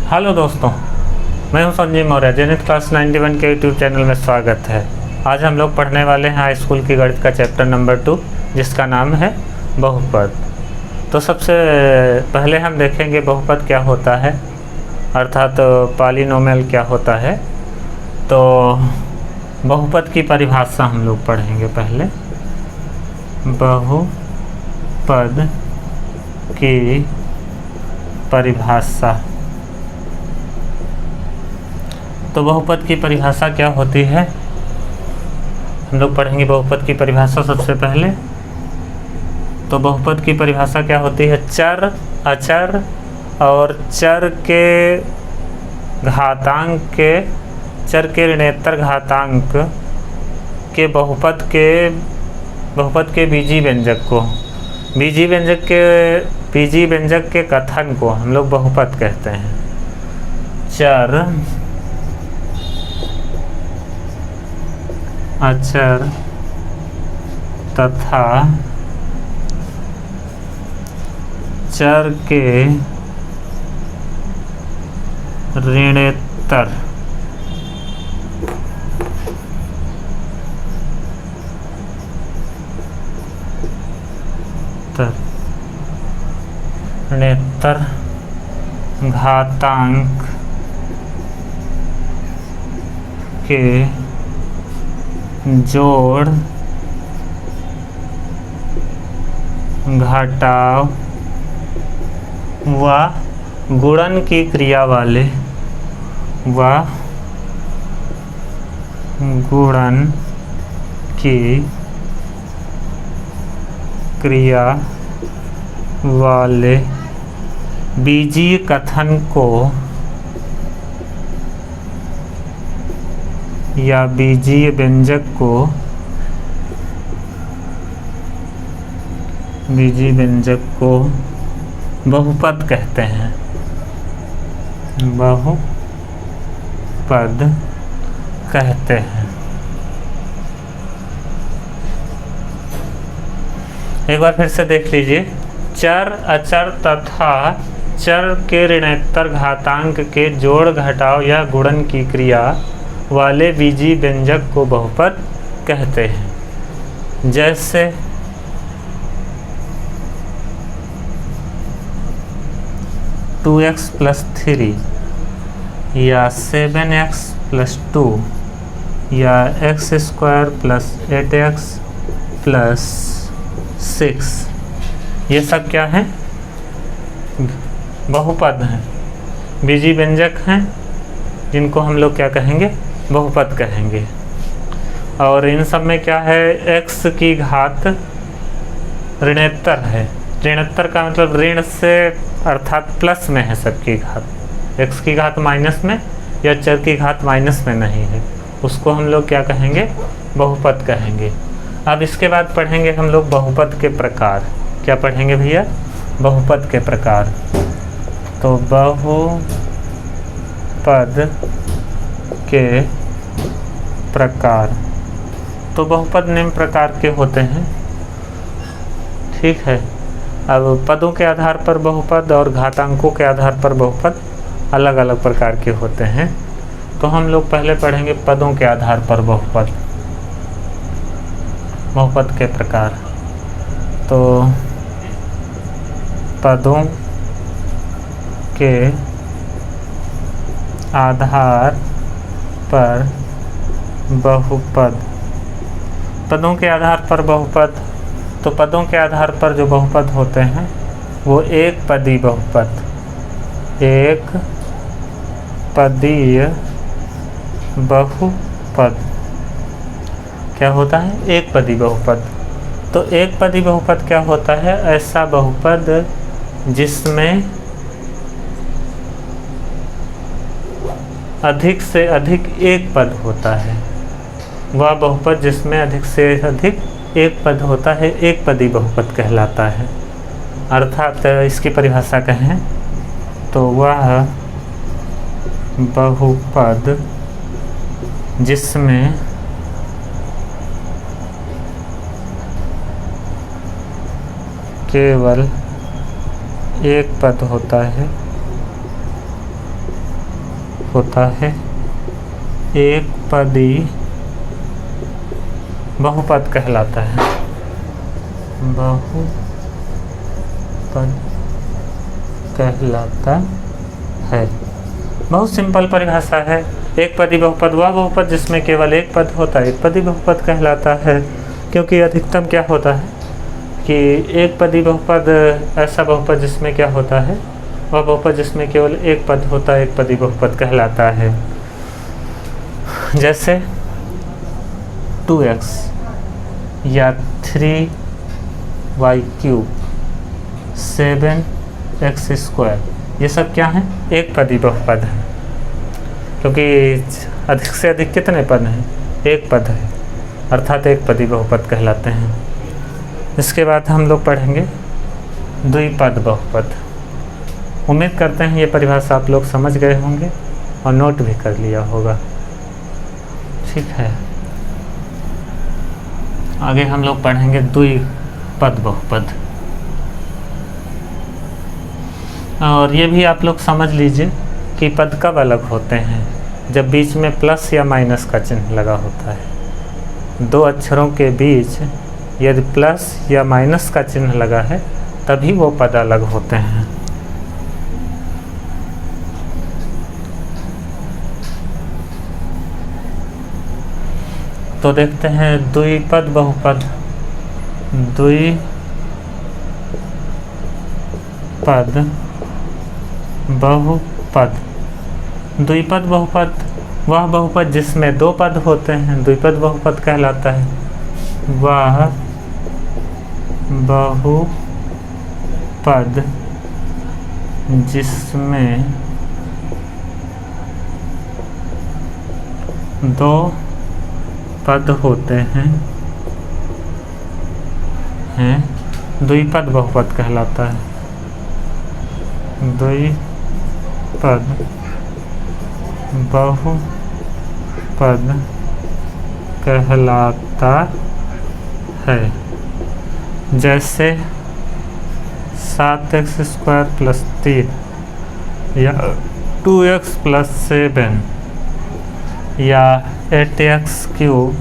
Hello दोस्तों, मैं हूं संजीव मौर्य। जेनिथ क्लास 91 के यूट्यूब चैनल में स्वागत है। आज हम लोग पढ़ने वाले हैं हाई स्कूल की गणित का चैप्टर नंबर 2, जिसका नाम है बहुपद। तो सबसे पहले हम देखेंगे बहुपद क्या होता है, अर्थात पॉलीनोमियल क्या होता है। तो बहुपद की परिभाषा हम लोग पढ़ेंगे पहले। बहुपद की परिभाषा। तो बहुपद की परिभाषा क्या होती है, हम लोग पढ़ेंगे बहुपद की परिभाषा सबसे पहले। तो बहुपद की परिभाषा क्या होती है, चर, अचर और चर के घातांक के, चर के ऋणोत्तर घातांक के बहुपद के बीजी व्यंजक के कथन को हम लोग बहुपद कहते हैं। चर, अचर तथा चर के ऋणोत्तर घातांक के जोड़, घटाव व गुणन की क्रिया वाले बीजीय कथन को या बीजीय व्यंजक को बहुपद कहते हैं। बहुपद कहते हैं। एक बार फिर से देख लीजिए। चर, अचर तथा चर के ऋणोत्तर घातांक के जोड़, घटाव या गुणन की क्रिया वाले बीजीय व्यंजक को बहुपद कहते हैं। जैसे 2x + 3 या 7x + 2 या x² + 8x + 6, ये सब क्या हैं, बहुपद हैं, बीजीय व्यंजक हैं, जिनको हम लोग क्या कहेंगे, बहुपद कहेंगे। और इन सब में क्या है, x की घात ऋणोत्तर है। ऋणोत्तर का मतलब ऋण से अर्थात प्लस में है सबकी घात। x की घात माइनस में या चर की घात माइनस में नहीं है, उसको हम लोग क्या कहेंगे, बहुपद कहेंगे। अब इसके बाद पढ़ेंगे हम लोग बहुपद के प्रकार। क्या पढ़ेंगे भैया, बहुपद के प्रकार। तो बहुपद के प्रकार, तो बहुपद निम्न प्रकार के होते हैं, ठीक है। अब पदों के आधार पर बहुपद और घातांकों के आधार पर बहुपद अलग अलग प्रकार के होते हैं। तो हम लोग पहले पढ़ेंगे पदों के आधार पर बहुपद के प्रकार। तो पदों के आधार पर बहुपद, पदों के आधार पर बहुपद। तो पदों के आधार पर जो बहुपद होते हैं वो एक पदी बहुपद, एक पदीय बहुपद क्या होता है, एक पदी बहुपद। तो एक पदी बहुपद क्या होता है, ऐसा बहुपद जिसमें अधिक से अधिक एक पद होता है। वह बहुपद जिसमें अधिक से अधिक एक पद होता है, एक पदी बहुपद कहलाता है। अर्थात इसकी परिभाषा कहें तो वह बहुपद जिसमें केवल एक पद होता है होता है एक पदी बहुपद कहलाता है। बहुपद कहलाता है। बहुत सिंपल परिभाषा है। एक पदी बहुपद वह बहुपद जिसमें केवल एक पद होता है एक पदी बहुपद कहलाता है। क्योंकि अधिकतम क्या होता है कि एक पदी बहुपद ऐसा बहुपद जिसमें क्या होता है वह बहुपद जिसमें केवल एक पद होता है एक पदी बहुपद कहलाता है। जैसे 2x या 3y³ 7x² ये सब क्या है एक पदी बहुपद है। क्योंकि अधिक से अधिक कितने पद हैं एक पद है अर्थात एक पदी बहुपद कहलाते हैं। इसके बाद हम लोग पढ़ेंगे द्विपद बहुपद। उम्मीद करते हैं ये परिभाषा आप लोग समझ गए होंगे और नोट भी कर लिया होगा। ठीक है, आगे हम लोग पढ़ेंगे द्विपद बहुपद। और ये भी आप लोग समझ लीजिए कि पद कब अलग होते हैं जब बीच में प्लस या माइनस का चिन्ह लगा होता है। दो अक्षरों के बीच यदि प्लस या माइनस का चिन्ह लगा है तभी वो पद अलग होते हैं। तो देखते हैं द्विपद बहुपद। द्विपद बहुपद द्विपद बहुपद वह बहुपद जिसमें दो पद होते हैं द्विपद बहुपद कहलाता है। वह बहुपद जिसमें दो पद होते हैं द्विपद बहुपद कहलाता है। द्विपद बहुपद कहलाता है। जैसे 7x² + 3 या 2x + 7 या 8x³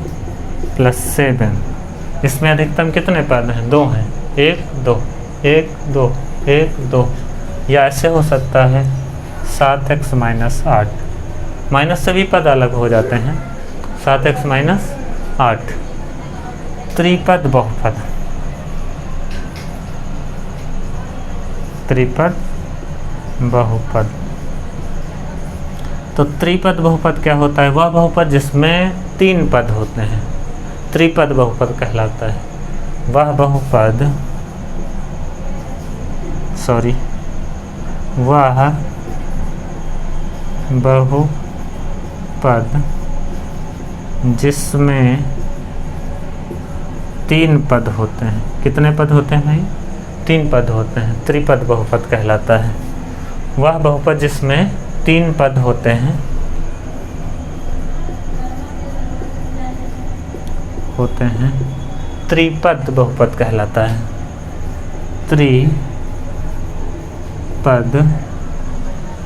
+ 7 इसमें अधिकतम कितने पद हैं दो हैं 1 2 1 2 1 2 या ऐसे हो सकता है 7x - 8 माइनस से भी पद अलग हो जाते हैं 7x - 8 त्रिपद बहुपद। त्रिपद बहुपद तो त्रिपद बहुपद क्या होता है वह बहुपद जिसमें तीन पद होते हैं त्रिपद बहुपद कहलाता है। वह बहुपद वह बहुपद जिसमें तीन पद होते हैं कितने पद होते हैं भाई 3 पद होते हैं त्रिपद बहुपद कहलाता है। वह बहुपद जिसमें 3 पद होते हैं त्रिपद बहुपद कहलाता है। त्रिपद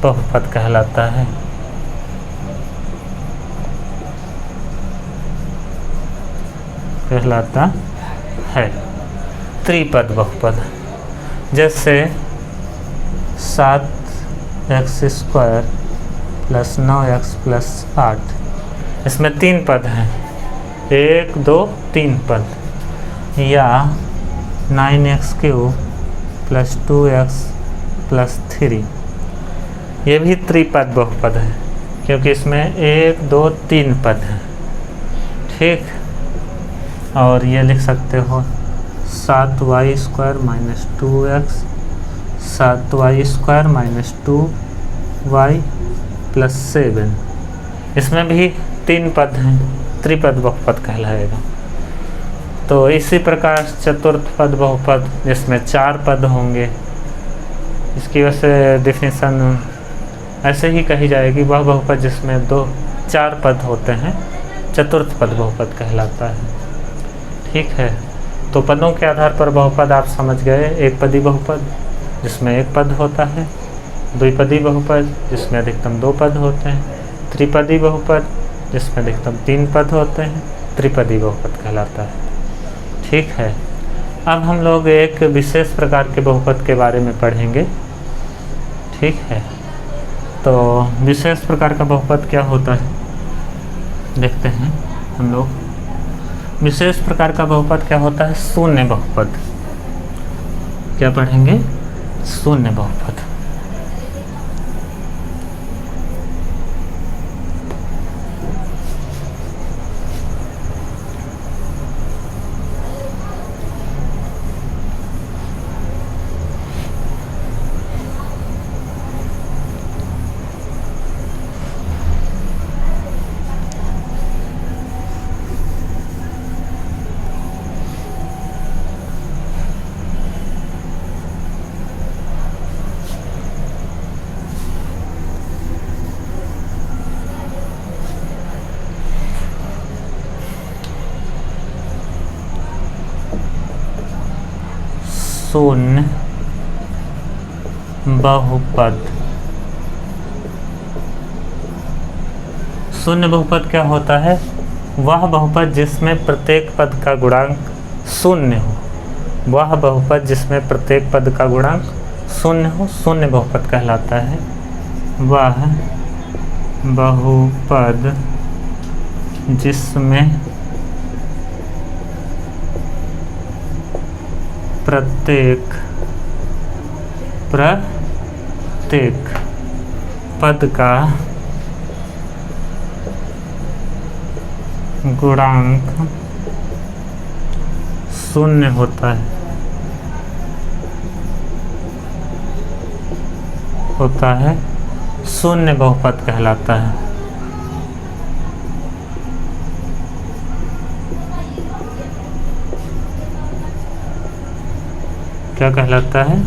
बहुपद कहलाता है। त्रिपद बहुपद जैसे 7x² + 9x + 8 इसमें 3 पद हैं 1 2 3 पद या 9x³ + 2x + 3 ये भी त्रिपद बहुपद है क्योंकि इसमें 1 2 3 पद हैं। ठीक, और ये लिख सकते हो 7y² - 2x 7y² - 2y + 7 इसमें भी 3 पद हैं त्रिपद बहुपद कहलाएगा। तो इसी प्रकार चतुर्थ पद बहुपद जिसमें 4 पद होंगे इसकी वजह से डिफिनीशन ऐसे ही कही जाएगी वह बहुपद जिसमें 4 पद होते हैं चतुर्थ पद बहुपद कहलाता है। ठीक है, तो पदों के आधार पर बहुपद आप समझ गए। एक पदी बहुपद जिसमें एक पद होता है द्विपदी बहुपद जिसमें अधिकतम 2 पद होते हैं, त्रिपदी बहुपद जिसमें अधिकतम 3 पद होते हैं, त्रिपदी बहुपद कहलाता है। ठीक है, अब हम लोग एक विशेष प्रकार के बहुपद के बारे में पढ़ेंगे। ठीक है, तो विशेष प्रकार का बहुपद क्या होता है देखते हैं हम लोग। विशेष प्रकार का बहुपद क्या होता है? शून्य बहुपद। क्या पढ़ेंगे? शून्य बहुपद। शून्य बहुपद। शून्य बहुपद क्या होता है? वह बहुपद जिसमें प्रत्येक पद का गुणांक शून्य हो। वह बहुपद जिसमें प्रत्येक पद का गुणांक शून्य हो, शून्य बहुपद कहलाता है। वह बहुपद जिसमें प्रत्येक पद का गुणांक शून्य होता है शून्य बहुपद कहलाता है। क्या कहलाता है?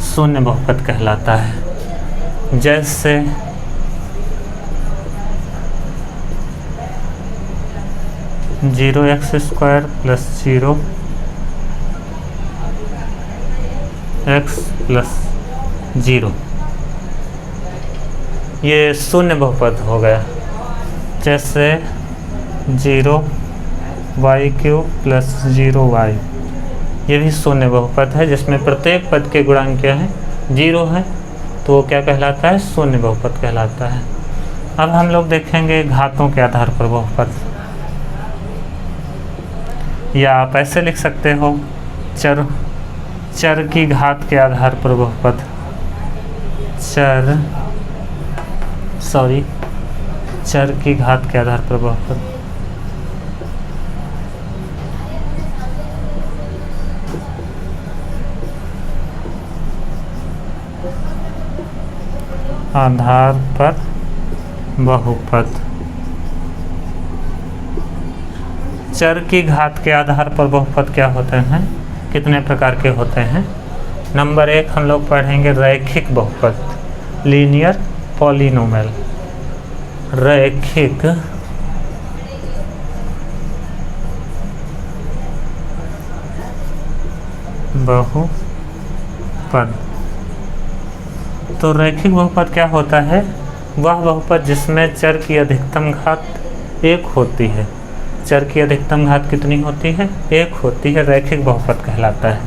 शून्य बहुपद कहलाता है। जैसे zero x square plus 0 x plus 0, ये शून्य बहुपद हो गया। जैसे 0 वाई क्यूब प्लस 0 वाई, ये भी शून्य बहुपद है जिसमें प्रत्येक पद के गुणांक क्या है? 0 है, तो वो क्या कहलाता है? शून्य बहुपद कहलाता है। अब हम लोग देखेंगे घातों के आधार पर बहुपद, या आप ऐसे लिख सकते हो चर की घात के आधार पर बहुपद। चर की घात के आधार पर बहुपद। आधार पर बहुपद। चर की घात के आधार पर बहुपद क्या होते हैं? कितने प्रकार के होते हैं? नंबर 1 हम लोग पढ़ेंगे रैखिक बहुपद, लीनियर पॉलिनोमियल। रैखिक बहुपद। तो रैखिक बहुपद क्या होता है? वह बहुपद जिसमें चर की अधिकतम घात 1 होती है। चर की अधिकतम घात कितनी होती है? 1 होती है, रैखिक बहुपद कहलाता है।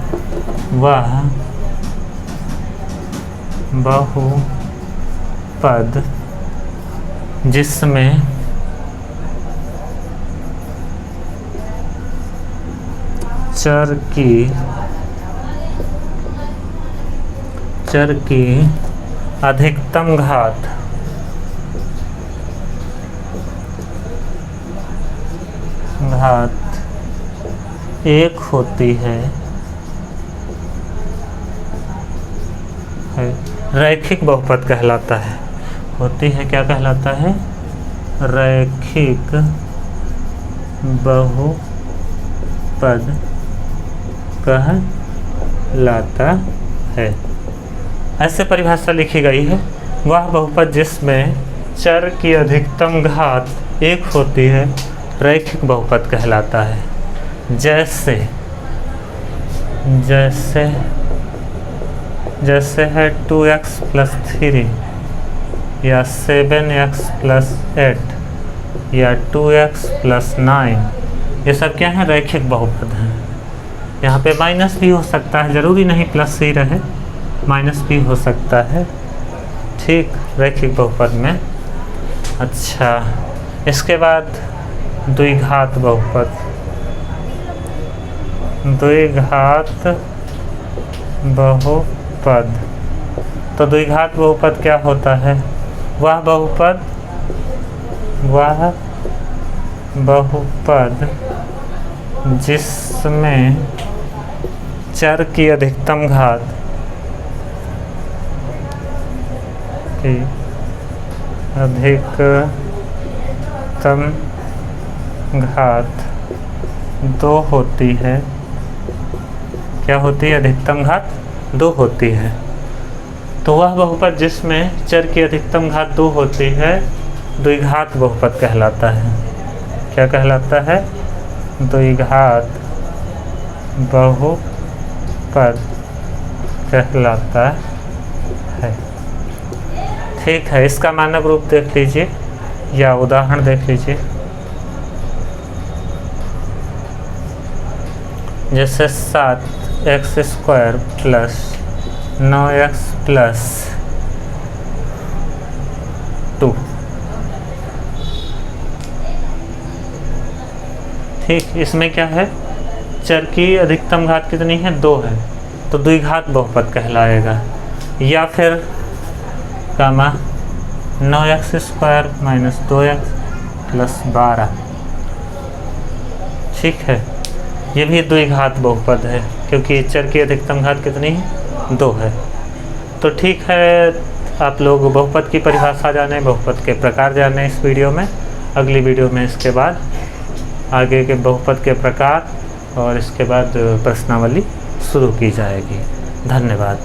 वह बहुपद जिसमें चर की अधिकतम घात 1 होती है, रैखिक बहुपद कहलाता है। होती है, क्या कहलाता है? रैखिक बहुपद कहलाता है। ऐसे परिभाषा लिखी गई है, वह बहुपद जिसमें चर की अधिकतम घात 1 होती है, रैखिक बहुपद कहलाता है। जैसे जैसे है 2x प्लस 3 या 7x प्लस 8 या 2x प्लस 9, ये सब क्या है? रैखिक बहुपद हैं। यहाँ पे माइनस भी हो सकता है, ज़रूरी नहीं प्लस ही रहे, माइनस भी हो सकता है। ठीक, रैखिक बहुपद में। अच्छा, इसके बाद द्विघात बहुपद। द्विघात बहुपद, तो द्विघात बहुपद क्या होता है? वह बहुपद जिसमें चर की अधिकतम घात दो होती है। क्या होती है? अधिकतम घात 2 होती है। तो वह बहुपद जिसमें चर की अधिकतम घात 2 होती है द्विघात बहुपद कहलाता है। क्या कहलाता है? द्विघात बहुपद कहलाता है। ठीक है, इसका मानक रूप देख लीजिए या उदाहरण देख लीजिए। जैसे 7x² प्लस 9x प्लस 2। ठीक, इसमें क्या है? चर की अधिकतम घात कितनी है? 2 है, तो द्विघात बहुपद कहलाएगा। या फिर gamma 9x² minus 2x plus 12। ठीक है, ये भी द्विघात बहुपद है क्योंकि चर की अधिकतम घात कितनी है? 2 है। तो ठीक है, आप लोग बहुपद की परिभाषा जाने, बहुपद के प्रकार जाने इस वीडियो में। अगली वीडियो में इसके बाद आगे के बहुपद के प्रकार और इसके बाद प्रश्नावली शुरू की जाएगी। धन्यवाद।